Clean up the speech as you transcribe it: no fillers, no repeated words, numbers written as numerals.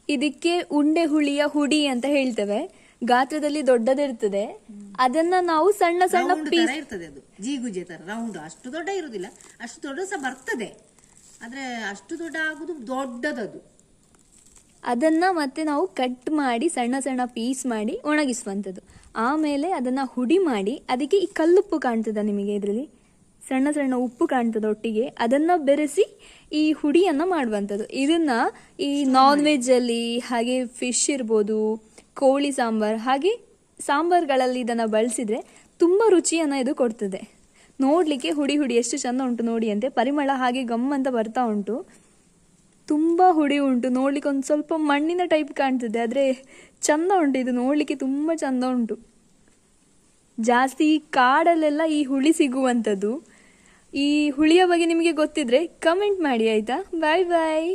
ಇದಕ್ಕೆ ಉಂಡೆ ಹುಳಿಯ ಹುಡಿ ಅಂತ ಹೇಳ್ತೇವೆ. ಗಾತ್ರದಲ್ಲಿ ದೊಡ್ಡದಿರ್ತದೆ. ಅದನ್ನ ನಾವು ಸಣ್ಣ ಸಣ್ಣ ಪೀಸ್ ಇರ್ತದೆ, ಅದು ಜೀಗುಜೆ ತರ ರೌಂಡ್. ಅಷ್ಟು ದೊಡ್ಡ ಇರುದಿಲ್ಲ, ಅಷ್ಟು ದೊಡ್ಡ ಸಹ ಬರ್ತದೆ, ಆದ್ರೆ ಅಷ್ಟು ದೊಡ್ಡ ಆಗುದು ದೊಡ್ಡದದು. ಅದನ್ನ ಮತ್ತೆ ನಾವು ಕಟ್ ಮಾಡಿ ಸಣ್ಣ ಸಣ್ಣ ಪೀಸ್ ಮಾಡಿ ಒಣಗಿಸುವಂಥದ್ದು. ಆಮೇಲೆ ಅದನ್ನ ಹುಡಿ ಮಾಡಿ, ಅದಕ್ಕೆ ಈ ಕಲ್ಲುಪ್ಪು ಕಾಣ್ತದ ನಿಮಗೆ, ಇದರಲ್ಲಿ ಸಣ್ಣ ಸಣ್ಣ ಉಪ್ಪು ಕಾಣ್ತದೆ ಒಟ್ಟಿಗೆ, ಅದನ್ನ ಬೆರೆಸಿ ಈ ಹುಡಿಯನ್ನ ಮಾಡುವಂಥದ್ದು. ಇದನ್ನ ಈ ನಾನ್ ವೆಜ್ ಅಲ್ಲಿ, ಹಾಗೆ ಫಿಶ್ ಇರ್ಬೋದು, ಕೋಳಿ ಸಾಂಬಾರ್, ಹಾಗೆ ಸಾಂಬಾರ್ಗಳಲ್ಲಿ ಇದನ್ನ ಬಳಸಿದ್ರೆ ತುಂಬಾ ರುಚಿಯನ್ನ ಇದು ಕೊಡ್ತದೆ. ನೋಡ್ಲಿಕ್ಕೆ ಹುಡಿ ಹುಡಿ ಎಷ್ಟು ಚಂದ ಉಂಟು ನೋಡಿ ಅಂತೆ, ಪರಿಮಳ ಹಾಗೆ ಗಮ್ಮಂತ ಬರ್ತಾ ಉಂಟು. ತುಂಬಾ ಹುಡಿ ಉಂಟು, ನೋಡ್ಲಿಕ್ಕೆ ಒಂದು ಸ್ವಲ್ಪ ಮಣ್ಣಿನ ಟೈಪ್ ಕಾಣ್ತದೆ, ಆದ್ರೆ ಚಂದ ಉಂಟು ಇದು ನೋಡ್ಲಿಕ್ಕೆ, ತುಂಬಾ ಚಂದ ಉಂಟು. ಜಾಸ್ತಿ ಕಾಡಲ್ಲೆಲ್ಲ ಈ ಹುಳಿ ಸಿಗುವಂಥದ್ದು. ಈ ಹುಳಿಯ ಬಗ್ಗೆ ನಿಮಗೆ ಗೊತ್ತಿದ್ರೆ ಕಮೆಂಟ್ ಮಾಡಿ ಆಯ್ತಾ. ಬಾಯ್ ಬಾಯ್.